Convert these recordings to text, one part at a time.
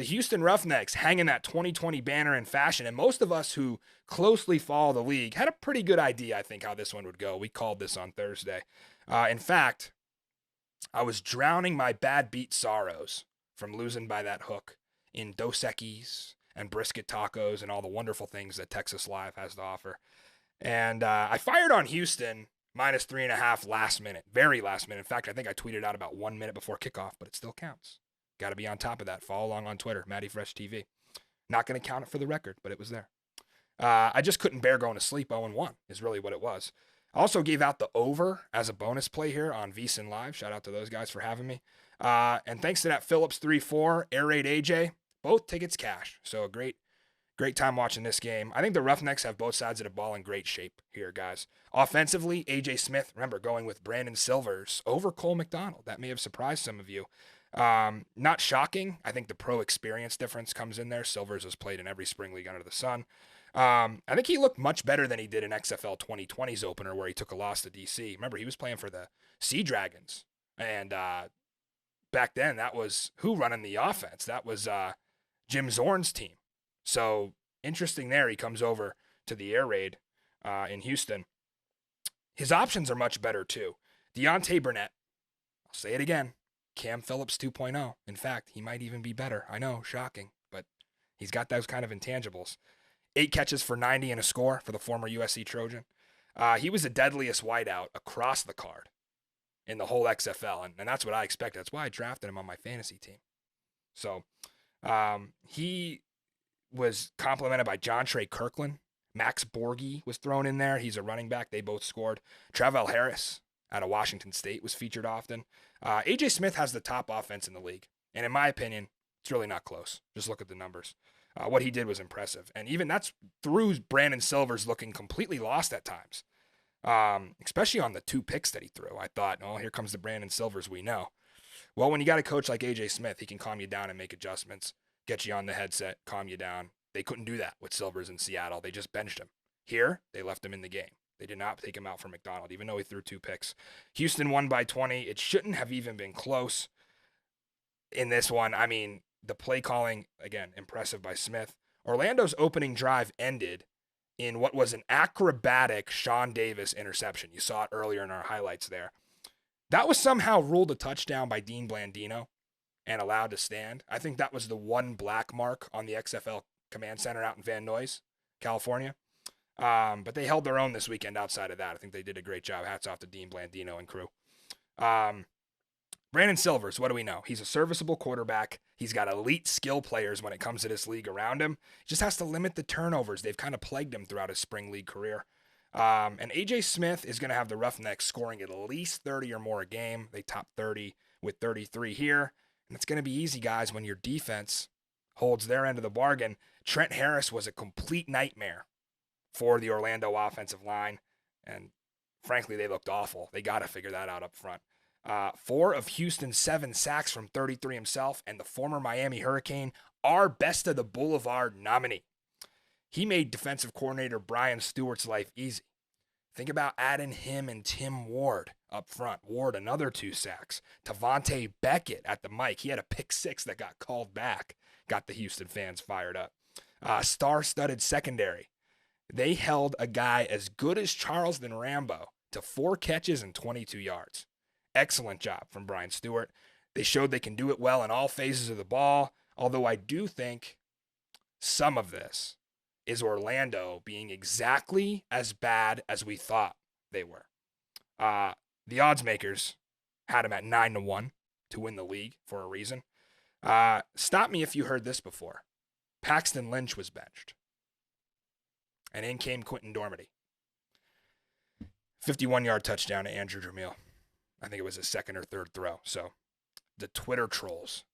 the Houston Roughnecks hanging that 2020 banner in fashion, and most of us who closely follow the league had a pretty good idea, I think, how this one would go. We called this on Thursday. In fact, I was drowning my bad beat sorrows from losing by that hook in Dos Equis and brisket tacos and all the wonderful things that Texas Live has to offer. And I fired on Houston minus 3.5 last minute, very last minute. In fact, I think I tweeted out about 1 minute before kickoff, but it still counts. Got to be on top of that. Follow along on Twitter, Matty Fresh TV. Not going to count it for the record, but it was there. I just couldn't bear going to sleep. 0-1 is really what it was. I also gave out the over as a bonus play here on VSiN Live. Shout out to those guys for having me. And thanks to that Phillips 3-4, Air Raid AJ, both tickets cash. So a great time watching this game. I think the Roughnecks have both sides of the ball in great shape here, guys. Offensively, AJ Smith, remember, going with Brandon Silvers over Cole McDonald. That may have surprised some of you. Not shocking. I think the pro experience difference comes in there. Silvers has played in every spring league under the sun. I think he looked much better than he did in XFL 2020's opener where he took a loss to DC. Remember, he was playing for the Sea Dragons. And back then, that was who running the offense? That was Jim Zorn's team. So interesting there. He comes over to the air raid in Houston. His options are much better too. Deontay Burnett. I'll say it again. Cam Phillips 2.0. In fact, he might even be better. I know, shocking, but he's got those kind of intangibles. 8 catches for 90 and a score for the former USC Trojan. He was the deadliest wideout across the card in the whole XFL, and that's what I expected. That's why I drafted him on my fantasy team. So he was complemented by John Trey Kirkland. Max Borghi was thrown in there. He's a running back. They both scored. Travell Harris out of Washington State was featured often. AJ Smith has the top offense in the league. And in my opinion, it's really not close. Just look at the numbers. What he did was impressive. And even that's through Brandon Silvers looking completely lost at times. Especially on the 2 picks that he threw. I thought, oh, here comes the Brandon Silvers we know. Well, when you got a coach like AJ Smith, he can calm you down and make adjustments, get you on the headset, calm you down. They couldn't do that with Silvers in Seattle. They just benched him. Here, they left him in the game. They did not take him out for McDonald, even though he threw 2 picks. Houston won by 20. It shouldn't have even been close in this one. I mean, the play calling, again, impressive by Smith. Orlando's opening drive ended in what was an acrobatic Sean Davis interception. You saw it earlier in our highlights there. That was somehow ruled a touchdown by Dean Blandino and allowed to stand. I think that was the one black mark on the XFL Command Center out in Van Nuys, California. But they held their own this weekend outside of that. I think they did a great job. Hats off to Dean Blandino and crew. Brandon Silvers, what do we know? He's a serviceable quarterback. He's got elite skill players when it comes to this league around him. He just has to limit the turnovers. They've kind of plagued him throughout his spring league career. And AJ Smith is going to have the Roughnecks scoring at least 30 or more a game. They top 30 with 33 here. And it's going to be easy, guys, when your defense holds their end of the bargain. Trent Harris was a complete nightmare for the Orlando offensive line. And frankly, they looked awful. They got to figure that out up front. 4 of Houston's 7 sacks from 33 himself, and the former Miami Hurricane, our Best of the Boulevard nominee. He made defensive coordinator Brian Stewart's life easy. Think about adding him and Tim Ward up front. Ward, another 2 sacks. Tavante Beckett at the mic. He had a pick 6 that got called back. Got the Houston fans fired up. Star-studded secondary. They held a guy as good as Charleston Rambo to 4 catches and 22 yards. Excellent job from Brian Stewart. They showed they can do it well in all phases of the ball, although I do think some of this is Orlando being exactly as bad as we thought they were. The odds makers had them at 9-1 to win the league for a reason. Stop me if you heard this before. Paxton Lynch was benched. And in came Quentin Dormady. 51-yard touchdown to Andrew Jamil. I think it was his 2nd or 3rd throw. So the Twitter trolls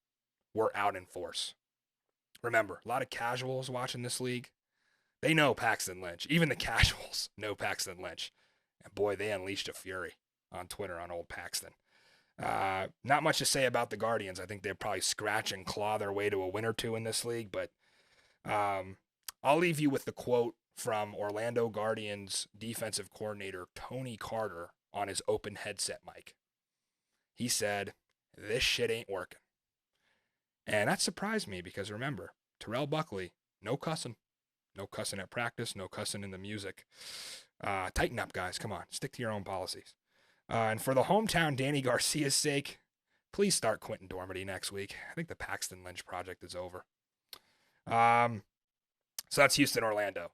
were out in force. Remember, a lot of casuals watching this league. They know Paxton Lynch. Even the casuals know Paxton Lynch. And boy, they unleashed a fury on Twitter on old Paxton. Not much to say about the Guardians. I think they'll probably scratch and claw their way to a win or 2 in this league. But I'll leave you with the quote from Orlando Guardians defensive coordinator Tony Carter on his open headset mic. He said, "This shit ain't working." And that surprised me because remember, Terrell Buckley, no cussing. No cussing at practice, no cussing in the music. Tighten up, guys. Come on. Stick to your own policies. And for the hometown Danny Garcia's sake, please start Quentin Dormady next week. I think the Paxton Lynch project is over. So that's Houston, Orlando.